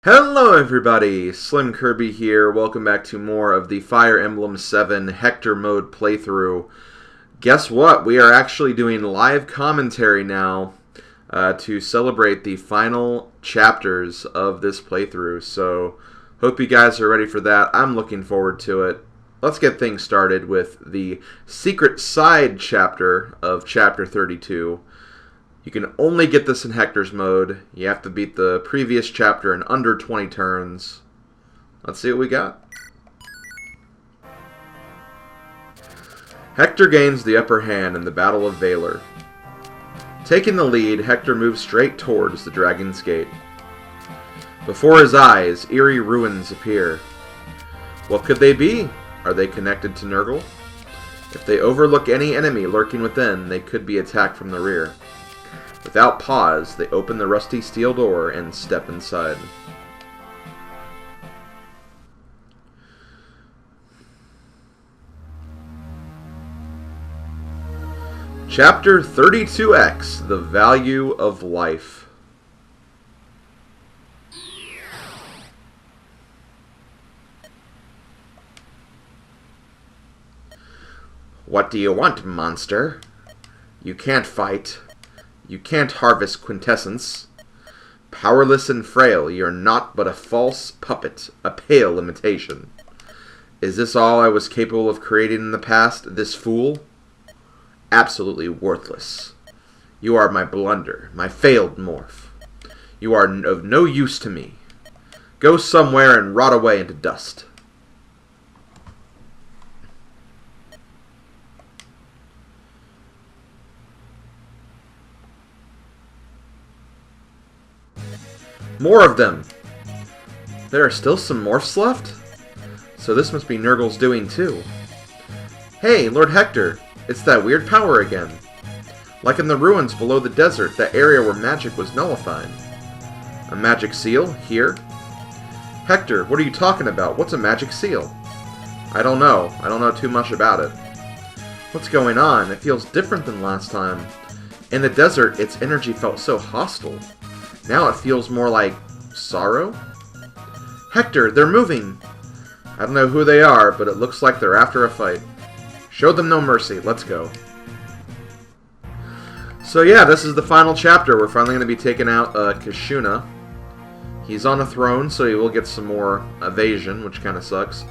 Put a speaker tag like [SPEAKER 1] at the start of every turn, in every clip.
[SPEAKER 1] Hello everybody, SlimKirby here. Welcome back to more of the Fire Emblem 7 Hector mode playthrough. Guess what? We are actually doing live commentary now to celebrate the final chapters of this playthrough. So, hope you guys are ready for that. I'm looking forward to it. Let's get things started with the secret side chapter of Chapter 32. You can only get this in Hector's mode. You have to beat the previous chapter in under 20 turns. Let's see what we got. Hector gains the upper hand in the Battle of Valor. Taking the lead, Hector moves straight towards the Dragon's Gate. Before his eyes, eerie ruins appear. What could they be? Are they connected to Nurgle? If they overlook any enemy lurking within, they could be attacked from the rear. Without pause, they open the rusty steel door and step inside. Chapter 32X, The Value of Life. What do you want, monster? You can't fight. You can't harvest quintessence. Powerless and frail, you're naught but a false puppet, a pale imitation. Is this all I was capable of creating in the past, this fool? Absolutely worthless. You are my blunder, my failed morph. You are of no use to me. Go somewhere and rot away into dust. More of them! There are still some morphs left? So this must be Nurgle's doing too. Hey, Lord Hector! It's that weird power again. Like in the ruins below the desert, that area where magic was nullified. A magic seal? Here? Hector, what are you talking about? What's a magic seal? I don't know. I don't know too much about it. What's going on? It feels different than last time. In the desert, its energy felt so hostile. Now it feels more like sorrow? Hector, they're moving! I don't know who they are, but it looks like they're after a fight. Show them no mercy. Let's go. So yeah, this is the final chapter. We're finally going to be taking out Kishuna. He's on a throne, so he will get some more evasion, which kind of sucks.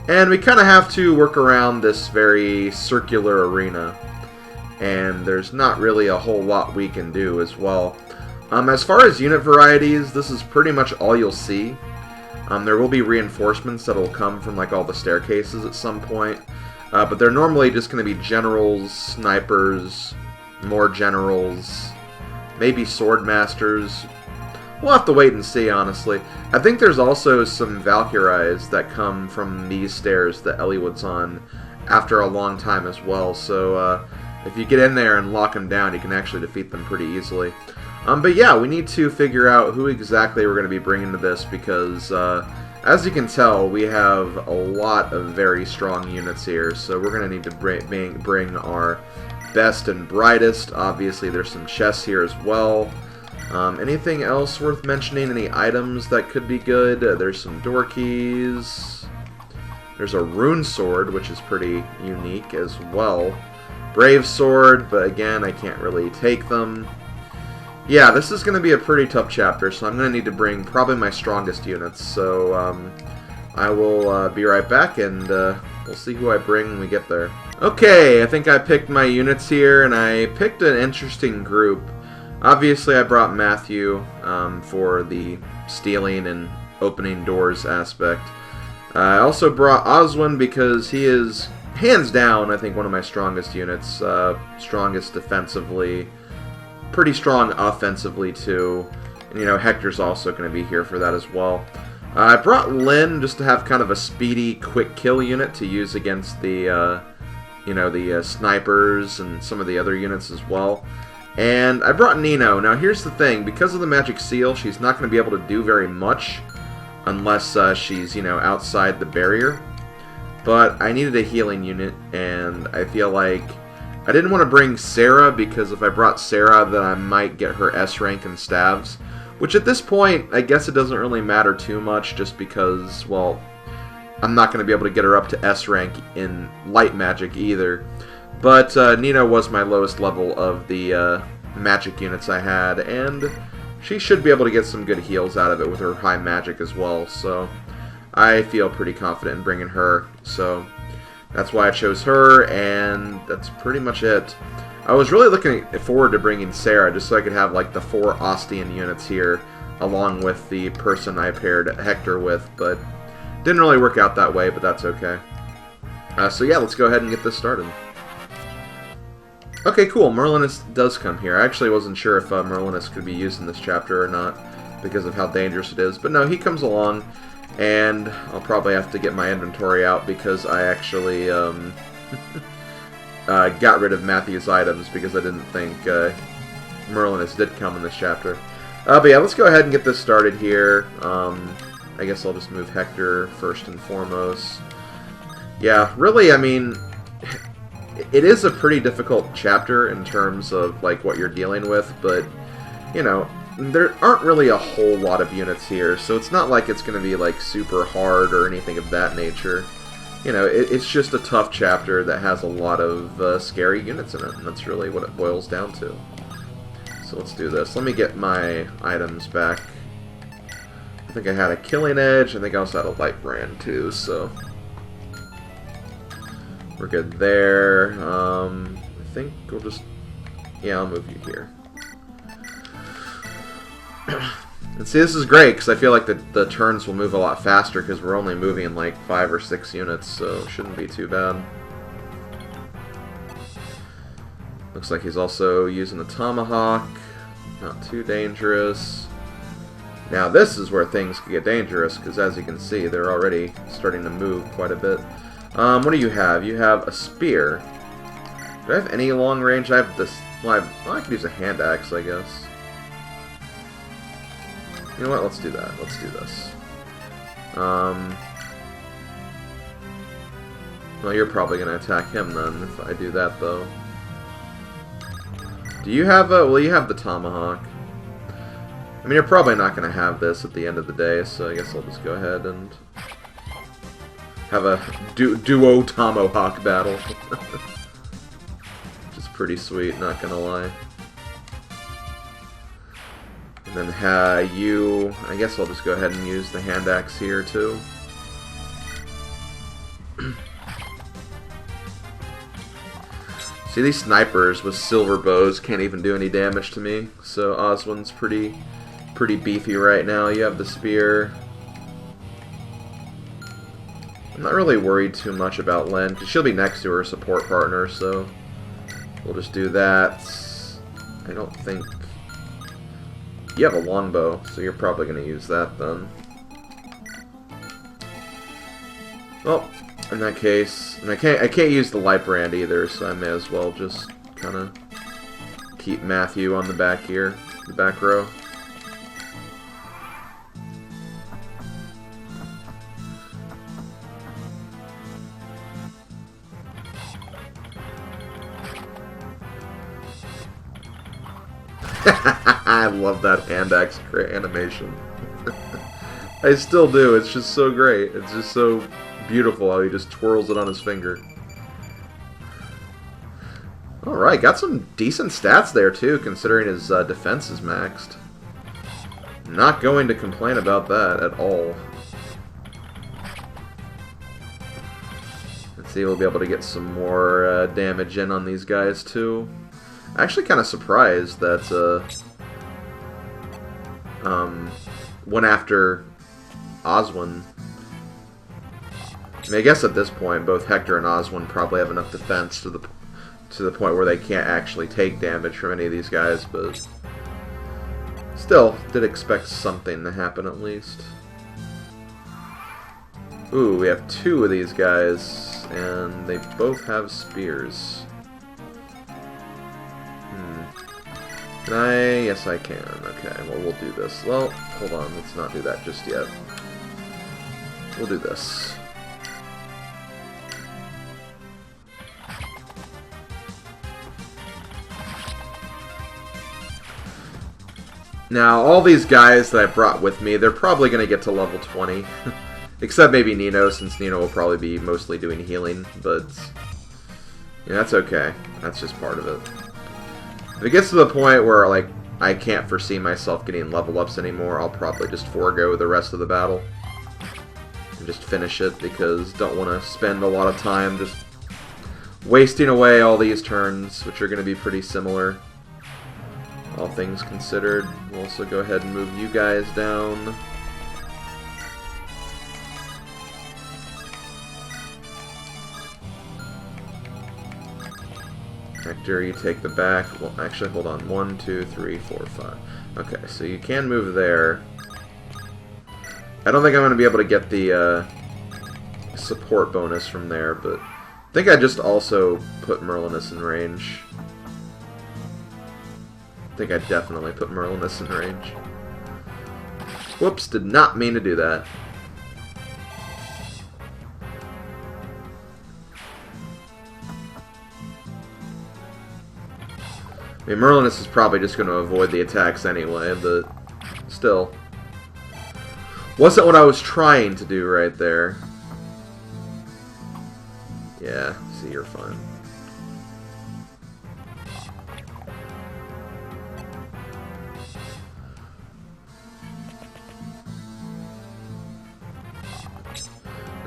[SPEAKER 1] And we kind of have to work around this very circular arena. And there's not really a whole lot we can do as well. As far as unit varieties, this is pretty much all you'll see. There will be reinforcements that will come from like all the staircases at some point. But they're normally just going to be generals, snipers, more generals, maybe sword masters. We'll have to wait and see, honestly. I think there's also some Valkyries that come from these stairs that Eliwood's on after a long time as well. So if you get in there and lock them down, you can actually defeat them pretty easily. But yeah, we need to figure out who exactly we're going to be bringing to this because, as you can tell, we have a lot of very strong units here. So we're going to need to bring our best and brightest. Obviously, there's some chests here as well. Anything else worth mentioning? Any items that could be good? There's some door keys. There's a rune sword, which is pretty unique as well. Brave sword, but again, I can't really take them. Yeah, this is going to be a pretty tough chapter, so I'm going to need to bring probably my strongest units. So I will be right back, and we'll see who I bring when we get there. Okay, I think I picked my units here, and I picked an interesting group. Obviously, I brought Matthew for the stealing and opening doors aspect. I also brought Oswin because he is, hands down, I think one of my strongest units. Strongest defensively. Pretty strong offensively too, and you know Hector's also going to be here for that as well. I brought Lynn just to have kind of a speedy, quick kill unit to use against the, snipers and some of the other units as well. And I brought Nino. Now here's the thing: because of the magic seal, she's not going to be able to do very much unless she's outside the barrier. But I needed a healing unit, and I feel like I didn't want to bring Sarah because if I brought Sarah, then I might get her S rank in stabs, Which at this point, I guess it doesn't really matter too much, just because, well, I'm not going to be able to get her up to S rank in light magic either. But Nino was my lowest level of the magic units I had, and she should be able to get some good heals out of it with her high magic as well, so I feel pretty confident in bringing her. So that's why I chose her, and that's pretty much it. I was really looking forward to bringing Sarah, just so I could have like the 4 Ostian units here, along with the person I paired Hector with, but didn't really work out that way, but that's okay. So yeah, let's go ahead and get this started. Okay, cool. Merlinus does come here. I actually wasn't sure if Merlinus could be used in this chapter or not, because of how dangerous it is. But no, he comes along, and I'll probably have to get my inventory out, because I actually got rid of Matthew's items, because I didn't think Merlinus did come in this chapter. But yeah, let's go ahead and get this started here. I guess I'll just move Hector first and foremost. Yeah, really, I mean, it is a pretty difficult chapter in terms of like what you're dealing with, but you know, there aren't really a whole lot of units here, so it's not like it's going to be like super hard or anything of that nature. You know, it's just a tough chapter that has a lot of scary units in it, and that's really what it boils down to. So let's do this. Let me get my items back. I think I had a Killing Edge. I think I also had a Light Brand too, so we're good there. I think we'll just... yeah, I'll move you here. And see, this is great, because I feel like the turns will move a lot faster, because we're only moving like 5 or 6 units, so it shouldn't be too bad. Looks like he's also using the Tomahawk. Not too dangerous. Now this is where things can get dangerous, because as you can see, they're already starting to move quite a bit. What do you have? You have a spear. Do I have any long range? I have this... well, I could use a hand axe, I guess. You know what? Let's do that. Let's do this. Well, you're probably going to attack him then, if I do that, though. Do you have a... well, you have the Tomahawk. I mean, you're probably not going to have this at the end of the day, so I guess I'll just go ahead and have a duo Tomahawk battle. Which is pretty sweet, not going to lie. And then you... I guess I'll just go ahead and use the hand axe here, too. See, these snipers with silver bows can't even do any damage to me, so Oswin's pretty beefy right now. You have the spear. I'm not really worried too much about Len, because she'll be next to her support partner, so we'll just do that. I don't think... you have a longbow, so you're probably going to use that then. Well, in that case, and I can't use the light brand either, so I may as well just kind of keep Matthew on the back here, the back row. I love that hand axe animation. I still do. It's just so great. It's just so beautiful how he just twirls it on his finger. Alright, got some decent stats there too, considering his defense is maxed. Not going to complain about that at all. Let's see, we'll be able to get some more damage in on these guys too. Actually kind of surprised that went after Oswin. I mean, I guess at this point, both Hector and Oswin probably have enough defense to the point where they can't actually take damage from any of these guys, but still, did expect something to happen at least. Ooh, we have 2 of these guys, and they both have spears. Can I? Yes, I can. Okay, well, we'll do this. Well, hold on. Let's not do that just yet. We'll do this. Now, all these guys that I brought with me, they're probably going to get to level 20. Except maybe Nino, since Nino will probably be mostly doing healing. But, yeah, that's okay. That's just part of it. If it gets to the point where, like, I can't foresee myself getting level ups anymore, I'll probably just forego the rest of the battle. And just finish it, because don't want to spend a lot of time just wasting away all these turns, which are going to be pretty similar. All things considered, we'll also go ahead and move you guys down. Hector, you take the back. Well, actually, hold on. 1, 2, 3, 4, 5. Okay, so you can move there. I don't think I'm going to be able to get the support bonus from there, but I think I just also put Merlinus in range. I think I definitely put Merlinus in range. Whoops, did not mean to do that. I mean, Merlinus is probably just going to avoid the attacks anyway, but still. Wasn't what I was trying to do right there. Yeah, see, you're fine.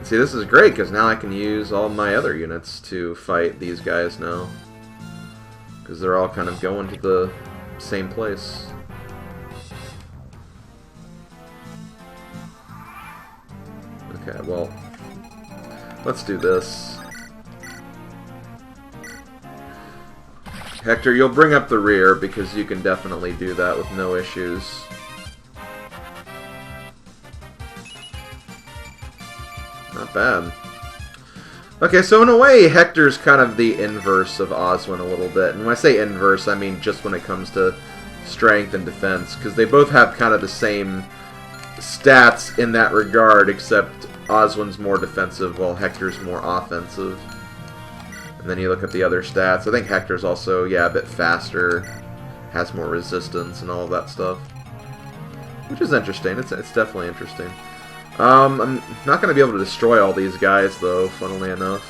[SPEAKER 1] See, this is great, because now I can use all my other units to fight these guys now. Because they're all kind of going to the same place. Okay, well, let's do this. Hector, you'll bring up the rear, because you can definitely do that with no issues. Not bad. Okay, so in a way, Hector's kind of the inverse of Oswin a little bit. And when I say inverse, I mean just when it comes to strength and defense, because they both have kind of the same stats in that regard, except Oswin's more defensive while Hector's more offensive. And then you look at the other stats. I think Hector's also, yeah, a bit faster, has more resistance and all of that stuff. Which is interesting. It's definitely interesting. I'm not going to be able to destroy all these guys, though, funnily enough.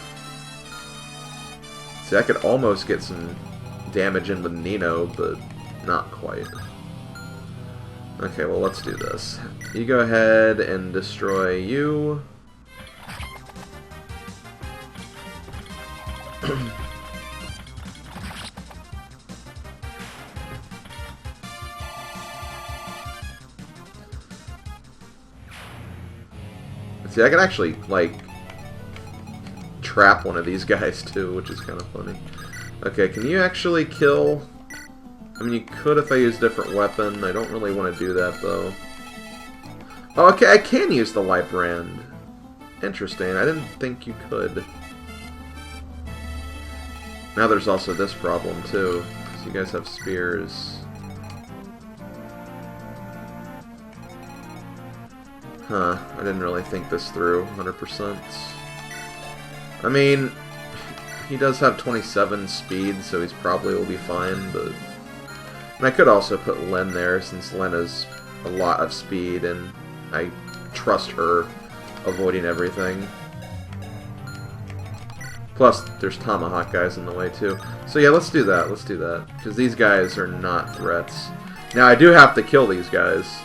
[SPEAKER 1] See, I could almost get some damage in with Nino, but not quite. Okay, well, let's do this. You go ahead and destroy you. See, I can actually, like, trap one of these guys, too, which is kind of funny. Okay, can you actually kill... I mean, you could if I use a different weapon. I don't really want to do that, though. Oh, okay, I can use the light brand. Interesting, I didn't think you could. Now there's also this problem, too, because you guys have spears. Huh, I didn't really think this through 100%. I mean, he does have 27 speed, so he's probably will be fine, but... And I could also put Len there, since Len has a lot of speed, and I trust her avoiding everything. Plus, there's Tomahawk guys in the way, too. So yeah, let's do that, because these guys are not threats. Now, I do have to kill these guys.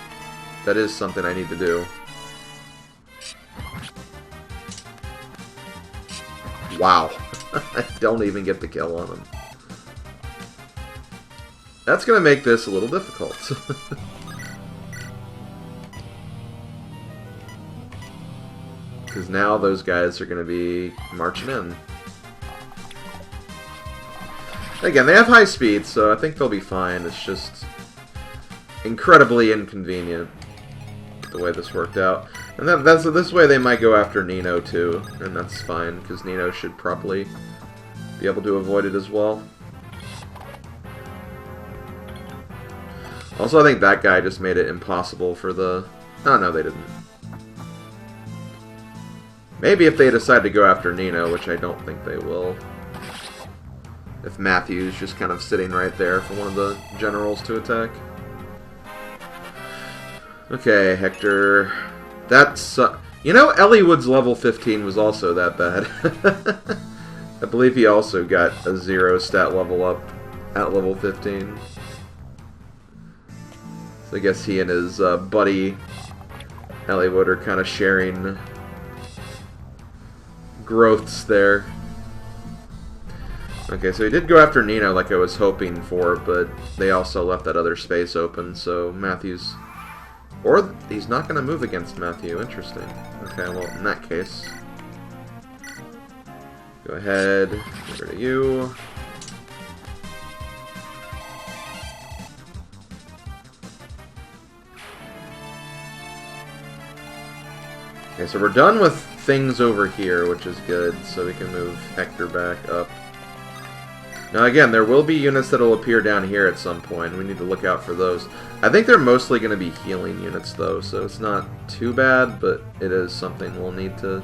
[SPEAKER 1] That is something I need to do. Wow. I don't even get the kill on him. That's going to make this a little difficult. Because now those guys are going to be marching in. Again, they have high speed, so I think they'll be fine. It's just incredibly inconvenient the way this worked out. And that's this way they might go after Nino too, and that's fine, because Nino should probably be able to avoid it as well. Also, I think that guy just made it impossible for the... Oh, no, they didn't. Maybe if they decide to go after Nino, which I don't think they will. If Matthew's just kind of sitting right there for one of the generals to attack. Okay, Hector. That's... you know, Elliewood's level 15 was also that bad. I believe he also got a 0 stat level up at level 15. So I guess he and his buddy Elliewood are kind of sharing growths there. Okay, so he did go after Nino like I was hoping for, but they also left that other space open, so Matthew's... Or he's not going to move against Matthew. Interesting. Okay, well, in that case... Go ahead, get rid of you. Okay, so we're done with things over here, which is good, so we can move Hector back up. Now again, there will be units that will appear down here at some point. We need to look out for those. I think they're mostly going to be healing units, though, so it's not too bad, but it is something we'll need to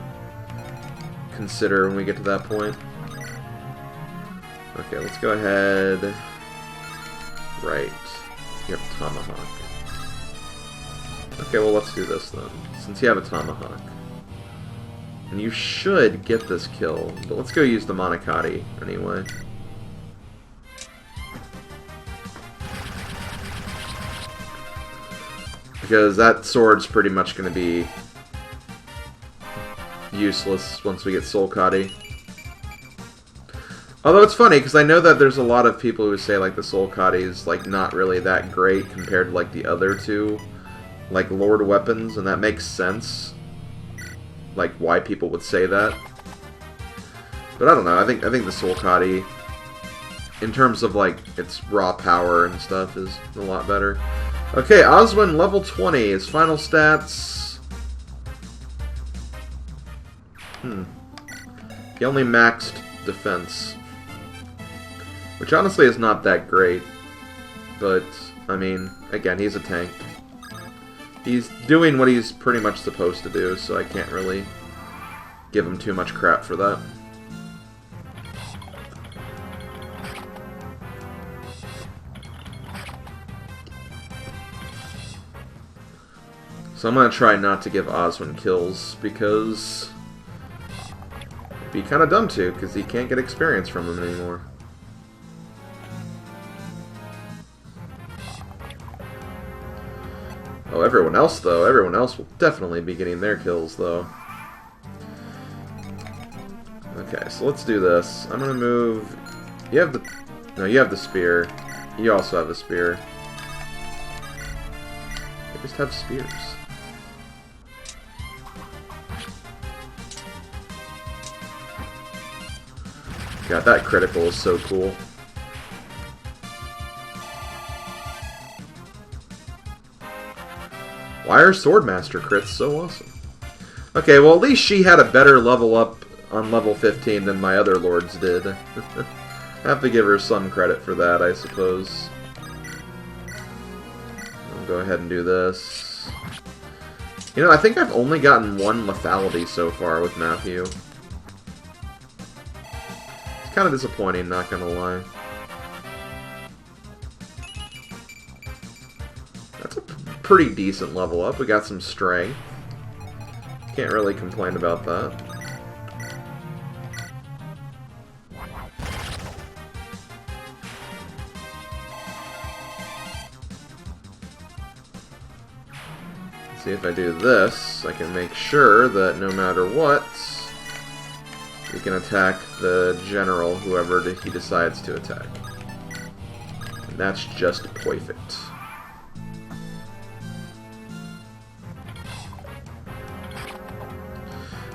[SPEAKER 1] consider when we get to that point. Okay, let's go ahead. Right. You have Tomahawk. Okay, well, let's do this then, since you have a Tomahawk. And you should get this kill, but let's go use the Monocotti anyway. Because that sword's pretty much going to be useless once we get SlimKirby. Although it's funny, because I know that there's a lot of people who say like the SlimKirby is like not really that great compared to like the other two, like Lord weapons, and that makes sense. Like why people would say that. But I don't know. I think the SlimKirby, in terms of like its raw power and stuff, is a lot better. Okay, Oswin level 20. His final stats. He only maxed defense. Which honestly is not that great. But, I mean, again, he's a tank. He's doing what he's pretty much supposed to do, so I can't really give him too much crap for that. So I'm going to try not to give Oswin kills, because it'd be kind of dumb to, because he can't get experience from him anymore. Oh, everyone else, though. Everyone else will definitely be getting their kills, though. Okay, so let's do this. I'm going to move... You have the... No, you have the spear. You also have the spear. They just have spears. God, that critical is so cool. Why are Swordmaster crits so awesome? Okay, well at least she had a better level up on level 15 than my other lords did. I have to give her some credit for that, I suppose. I'll go ahead and do this. You know, I think I've only gotten one lethality so far with Matthew. It's kind of disappointing, not gonna lie. That's a pretty decent level up. We got some strength. Can't really complain about that. See, if I do this, I can make sure that no matter what, we can attack the general, whoever he decides to attack. And that's just perfect.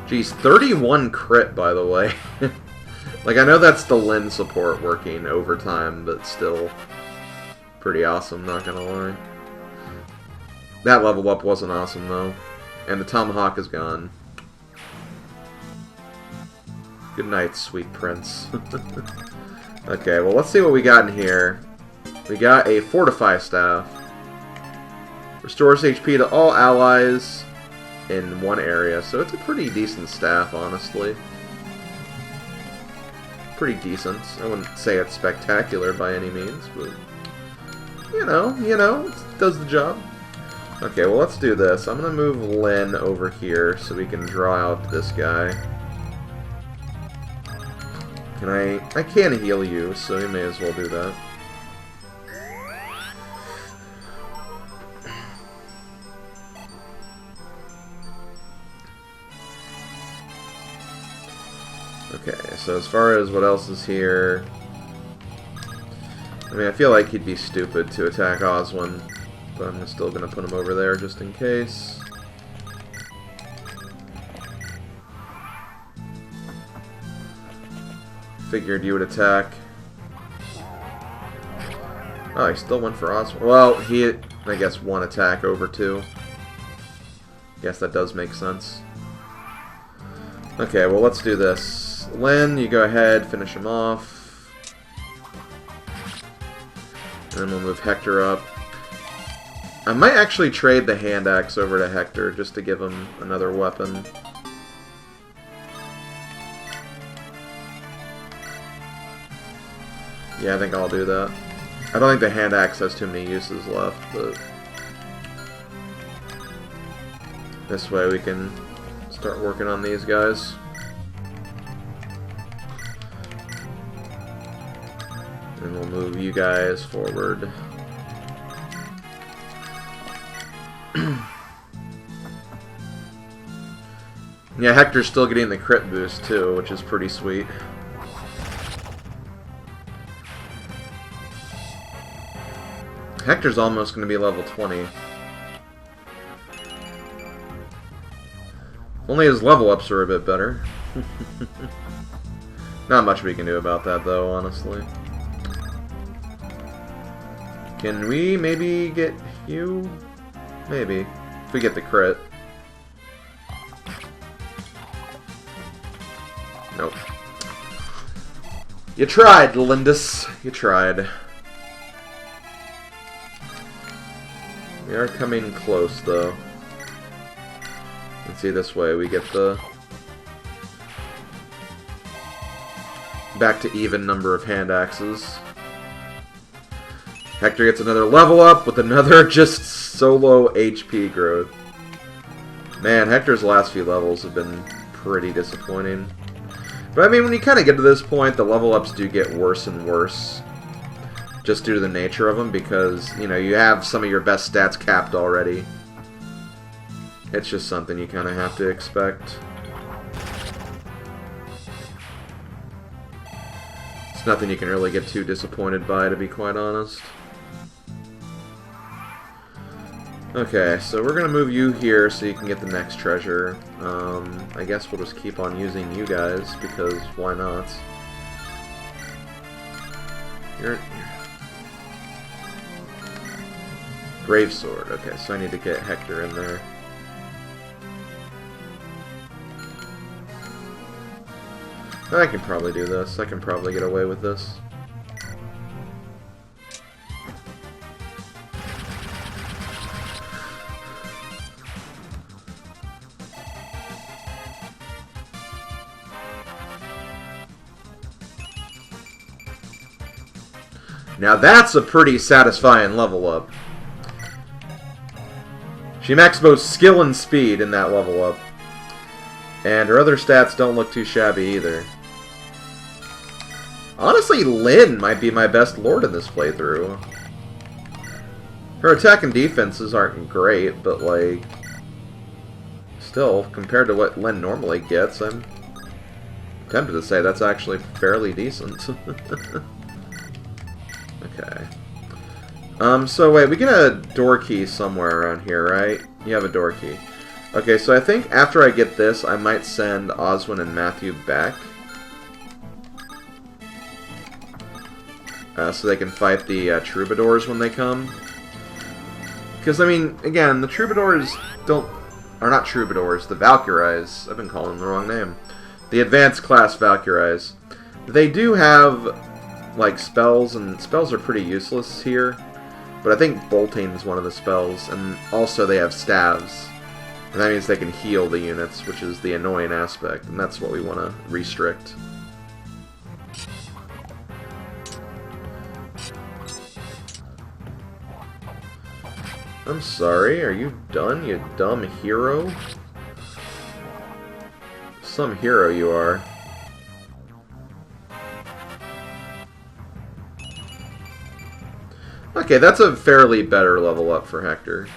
[SPEAKER 1] Geez, 31 crit, by the way. Like, I know that's the Lin support working overtime, but still pretty awesome, not gonna lie. That level up wasn't awesome, though. And the Tomahawk is gone. Good night, sweet prince. Okay, well, let's see what we got in here. We got a Fortify Staff. Restores HP to all allies in one area, so it's a pretty decent staff, honestly. Pretty decent. I wouldn't say it's spectacular by any means, but... You know, it does the job. Okay, well, let's do this. I'm going to move Lyn over here so we can draw out this guy. Can I can heal you, so we may as well do that. Okay, so as far as what else is here... I mean, I feel like he'd be stupid to attack Oswin, but I'm still going to put him over there just in case. Figured you would attack. Oh, he still went for Oswin. Well, he, I guess, one attack over two. Guess that does make sense. Okay, well, let's do this. Lyn, you go ahead, finish him off. And then we'll move Hector up. I might actually trade the hand axe over to Hector just to give him another weapon. Yeah, I think I'll do that. I don't think the hand axe has too many uses left, but... this way we can start working on these guys. And we'll move you guys forward. Yeah, Hector's still getting the crit boost too, which is pretty sweet. Hector's almost going to be level 20. Only his level ups are a bit better. Not much we can do about that though, honestly. Can we maybe get you? Maybe. If we get the crit. Nope. You tried, Lindus. You tried. We are coming close, though. Let's see, this way we get the... back to even number of hand axes. Hector gets another level up with another just solo HP growth. Man, Hector's last few levels have been pretty disappointing. But I mean, when you kind of get to this point, the level ups do get worse and worse. Just due to the nature of them, because, you know, you have some of your best stats capped already. It's just something you kind of have to expect. It's nothing you can really get too disappointed by, to be quite honest. Okay, so we're going to move you here so you can get the next treasure. I guess we'll just keep on using you guys, because why not? You're... Gravesword. Okay, so I need to get Hector in there. I can probably do this. I can probably get away with this. Now that's a pretty satisfying level up. She maxed both skill and speed in that level up. And her other stats don't look too shabby either. Honestly, Lyn might be my best lord in this playthrough. Her attack and defenses aren't great, but like... still, compared to what Lyn normally gets, I'm tempted to say that's actually fairly decent. Okay. So wait, we get a door key somewhere around here, right? You have a door key. Okay, so I think after I get this, I might send Oswin and Matthew back. So they can fight the troubadours when they come. Because, I mean, again, the troubadours are not troubadours, the Valkyries. I've been calling them the wrong name. The advanced class Valkyries. They do have, like, spells, and spells are pretty useless here. But I think bolting is one of the spells, and also they have staves. And that means they can heal the units, which is the annoying aspect, and that's what we want to restrict. I'm sorry, are you done, you dumb hero? Some hero you are. Okay, that's a fairly better level up for Hector.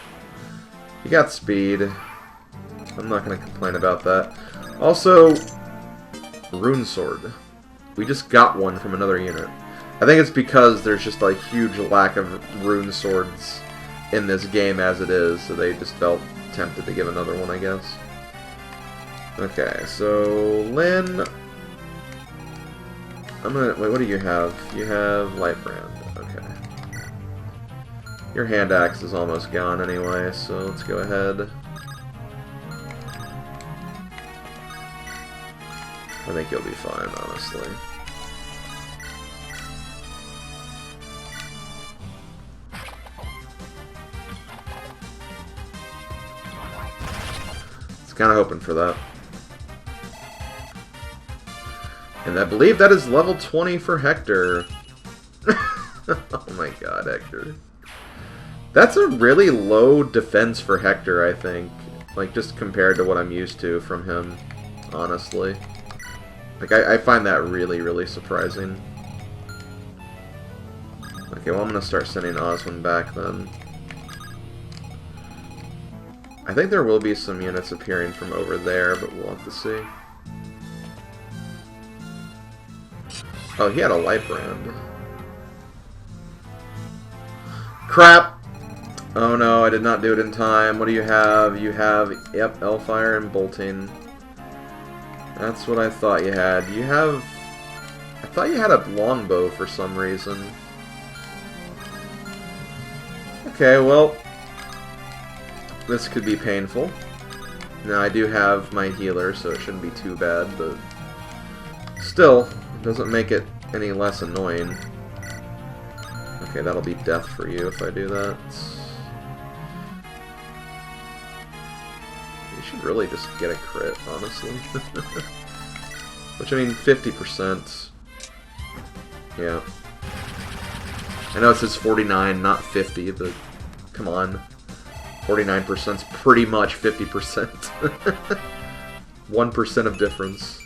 [SPEAKER 1] You got speed. I'm not going to complain about that. Also, Rune Sword. We just got one from another unit. I think it's because there's just a huge lack of Rune Swords in this game as it is, so they just felt tempted to give another one, I guess. Okay, so Lynn... I'm gonna... Wait, what do you have? You have Lightbrand. Okay. Your hand axe is almost gone anyway, so let's go ahead. I think you'll be fine, honestly. Kind of hoping for that. And I believe that is level 20 for Hector. Oh my god, Hector. That's a really low defense for Hector, I think. Like, just compared to what I'm used to from him, honestly. Like, I find that really, really surprising. Okay, well, I'm gonna start sending Oswin back then. I think there will be some units appearing from over there, but we'll have to see. Oh, he had a Lightbrand. Crap! Oh no, I did not do it in time. What do you have? You have, yep, Elfire and Bolting. That's what I thought you had. You have... I thought you had a Longbow for some reason. Okay, well... This could be painful. Now, I do have my healer, so it shouldn't be too bad, but... Still, it doesn't make it any less annoying. Okay, that'll be death for you if I do that. You should really just get a crit, honestly. Which, I mean, 50%. Yeah. I know it says 49, not 50, but come on. 49% is pretty much 50%. 1% of difference.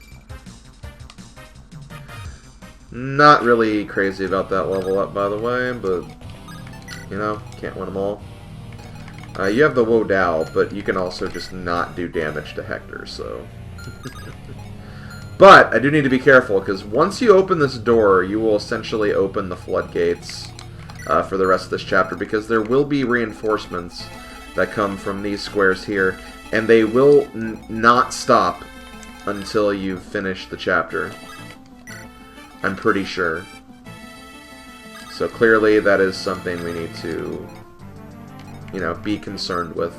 [SPEAKER 1] Not really crazy about that level up, by the way, but, you know, can't win them all. You have the Wo Dao, but you can also just not do damage to Hector, so... But, I do need to be careful, because once you open this door, you will essentially open the floodgates for the rest of this chapter, because there will be reinforcements that come from these squares here, and they will not stop until you finish the chapter. I'm pretty sure. So clearly that is something we need to, you know, be concerned with.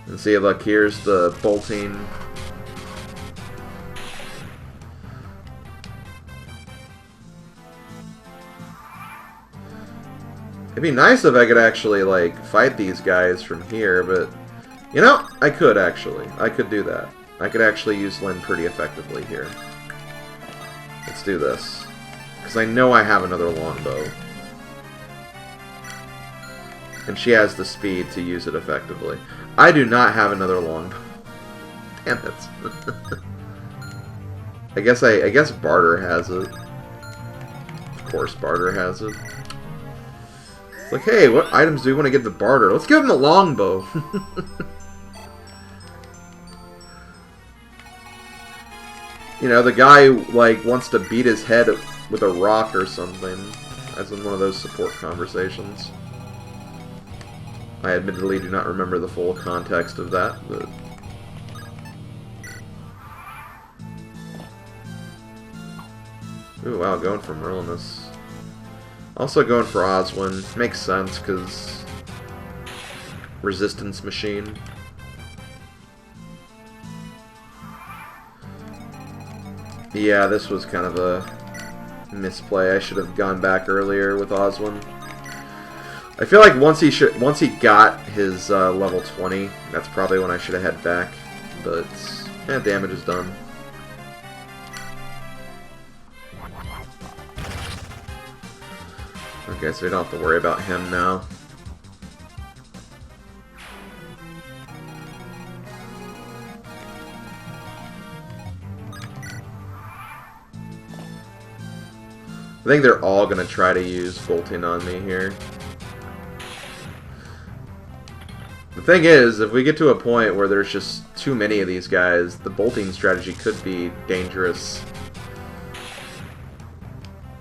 [SPEAKER 1] And see, look, here's the bolting. It'd be nice if I could actually, like, fight these guys from here, but... You know, I could, actually. I could do that. I could actually use Lynn pretty effectively here. Let's do this. Because I know I have another longbow. And she has the speed to use it effectively. I do not have another longbow. Damn it. I guess Barter has it. Of course Barter has it. It's like, hey, what items do we want to give the Barter? Let's give him the longbow. You know, the guy, like, wants to beat his head with a rock or something. As in one of those support conversations. I admittedly do not remember the full context of that, but... Ooh, wow, going for Merlinus. Also going for Oswin. Makes sense, because... Resistance machine. Yeah, this was kind of a misplay. I should have gone back earlier with Oswin. I feel like once he got his level 20, that's probably when I should have head back. But, yeah, damage is done. Okay, so we don't have to worry about him now. I think they're all going to try to use bolting on me here. The thing is, if we get to a point where there's just too many of these guys, the bolting strategy could be dangerous.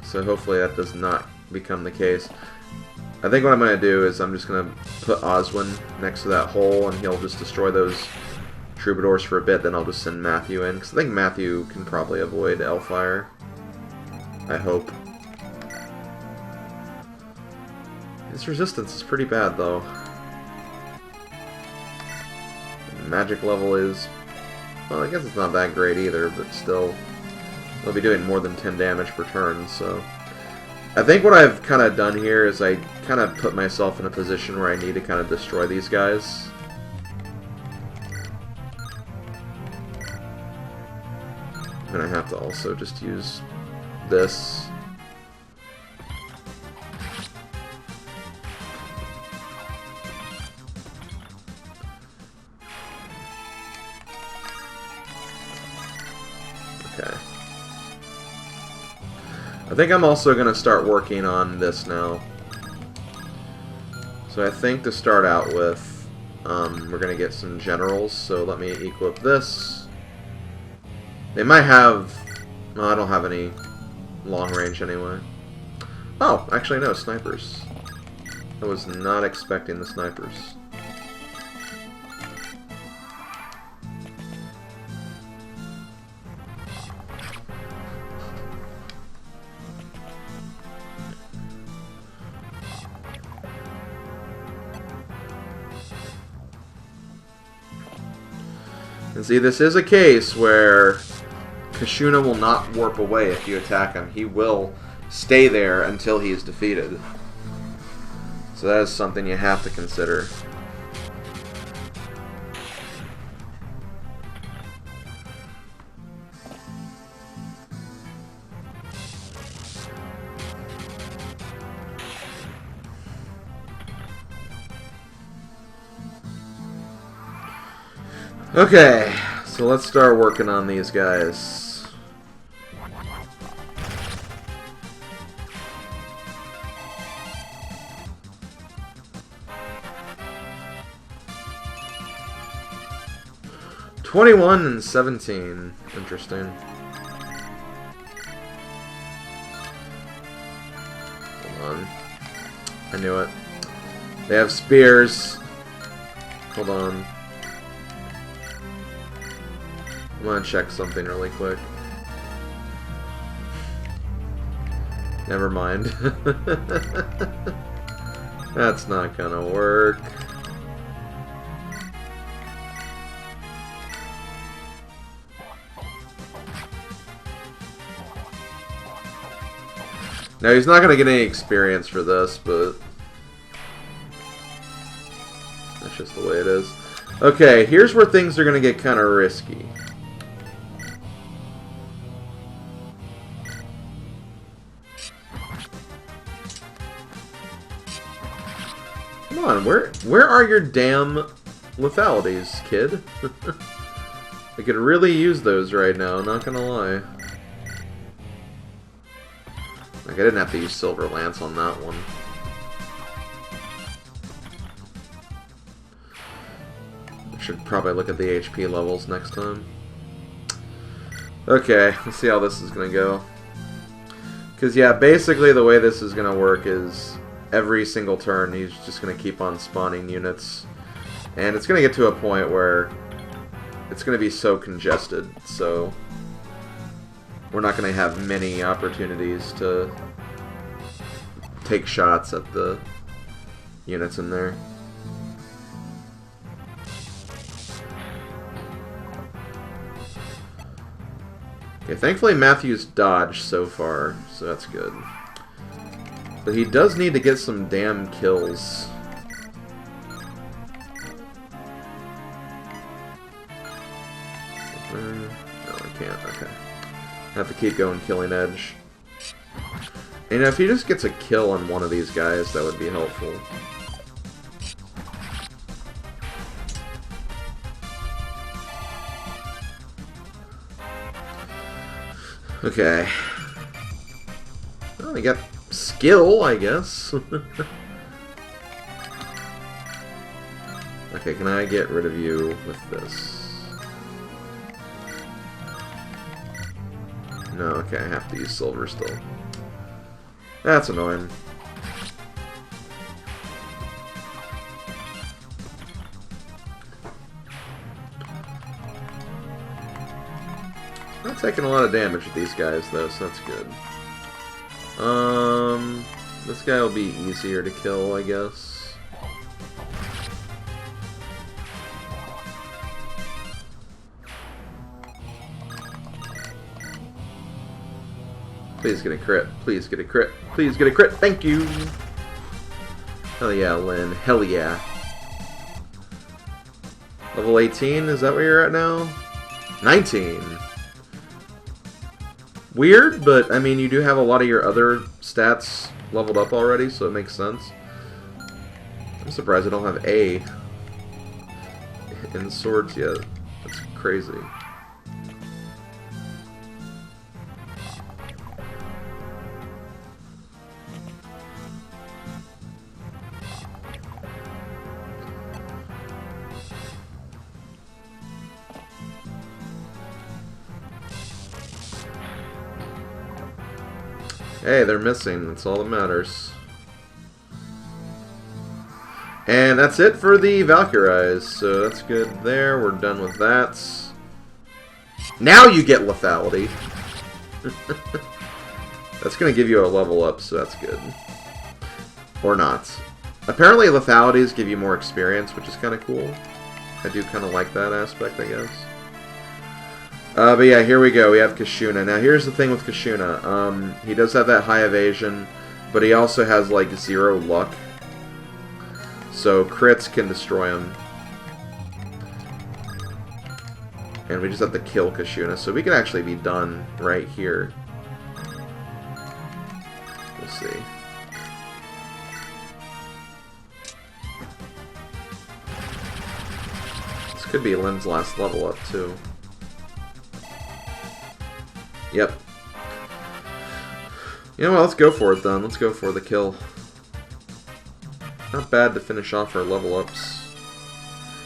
[SPEAKER 1] So hopefully that does not become the case. I think what I'm going to do is I'm just going to put Oswin next to that hole, and he'll just destroy those troubadours for a bit, then I'll just send Matthew in, because I think Matthew can probably avoid Hellfire. I hope. His resistance is pretty bad, though. Magic level is... well, I guess it's not that great either, but still... they'll be doing more than 10 damage per turn, so... I think what I've kind of done here is I kind of put myself in a position where I need to kind of destroy these guys. And I have to also just use this. Okay. I think I'm also going to start working on this now. So I think to start out with, we're going to get some generals, so let me equip this. They might have... no, I don't have any long range anyway. Oh, actually no, snipers. I was not expecting the snipers. And see, this is a case where Kishuna will not warp away if you attack him. He will stay there until he is defeated. So that is something you have to consider. Okay, so let's start working on these guys. $21 and $17. Interesting. Hold on. I knew it. They have spears. Hold on. I'm gonna check something really quick. Never mind. That's not gonna work. Now he's not gonna get any experience for this, but that's just the way it is. Okay, here's where things are gonna get kind of risky. Come on, where are your damn lethalities, kid? I could really use those right now, not gonna lie. Like, I didn't have to use Silver Lance on that one. I should probably look at the HP levels next time. Okay, let's see how this is gonna go. Because, yeah, basically the way this is gonna work is every single turn he's just going to keep on spawning units. And it's going to get to a point where it's going to be so congested, so we're not going to have many opportunities to take shots at the units in there. Okay, thankfully Matthew's dodged so far, so that's good. But he does need to get some damn kills. No, I can't. Okay. I have to keep going killing edge. You know, if he just gets a kill on one of these guys, that would be helpful. Okay. Well, we got skill, I guess. Okay, can I get rid of you with this? No, okay, I have to use silver still. That's annoying. Not taking a lot of damage with these guys though, so that's good. This guy will be easier to kill, I guess. Please get a crit. Please get a crit. Please get a crit. Thank you. Hell yeah, Lynn. Hell yeah. Level 18? Is that where you're at now? 19. Weird, but I mean, you do have a lot of your other stats leveled up already, so it makes sense. I'm surprised I don't have A in swords yet. That's crazy. Hey, they're missing. That's all that matters. And that's it for the Valkyries. So that's good there. We're done with that. Now you get lethality. That's going to give you a level up, so that's good. Or not. Apparently lethalities give you more experience, which is kind of cool. I do kind of like that aspect, I guess. But yeah, here we go. We have Kishuna. Now, here's the thing with Kishuna. He does have that high evasion, but he also has, like, 0 luck. So, crits can destroy him. And we just have to kill Kishuna. So, we can actually be done right here. We'll see. This could be Lynn's last level up, too. Yep. You know what, let's go for it then. Let's go for the kill. Not bad to finish off her level ups.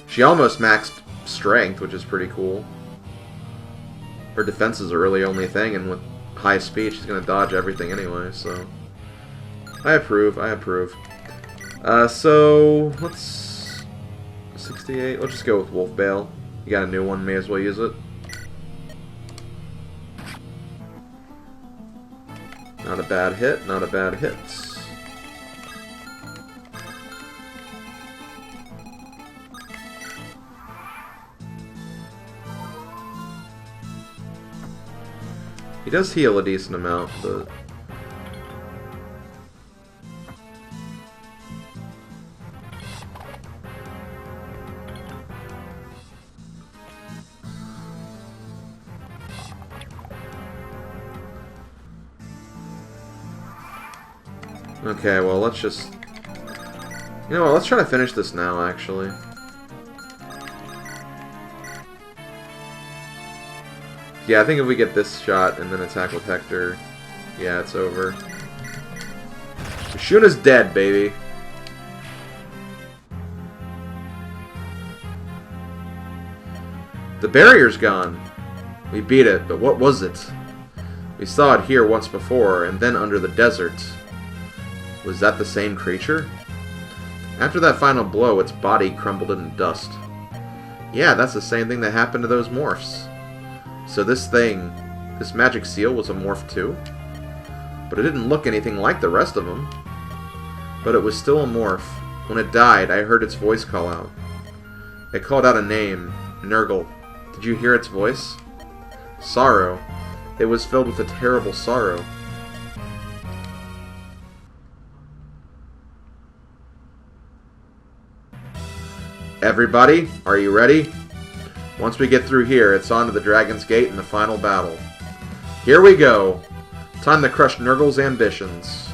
[SPEAKER 1] She almost maxed strength, which is pretty cool. Her defense is really only thing, and with high speed, she's going to dodge everything anyway, so... I approve, I approve. So, let's... 68, let's just go with Wolf Bale. You got a new one, may as well use it. Not a bad hit, not a bad hit. He does heal a decent amount, but... Okay, well, let's just... You know what, let's try to finish this now, actually. Yeah, I think if we get this shot and then attack with Hector, yeah, it's over. Kishuna's dead, baby. The barrier's gone. We beat it, but what was it? We saw it here once before, and then under the desert. Was that the same creature? After that final blow, its body crumbled into dust. Yeah, that's the same thing that happened to those morphs. So this thing, this magic seal was a morph too? But it didn't look anything like the rest of them. But it was still a morph. When it died, I heard its voice call out. It called out a name, Nurgle. Did you hear its voice? Sorrow. It was filled with a terrible sorrow. Everybody, are you ready? Once we get through here, it's on to the Dragon's Gate and the final battle. Here we go. Time to crush Nurgle's ambitions.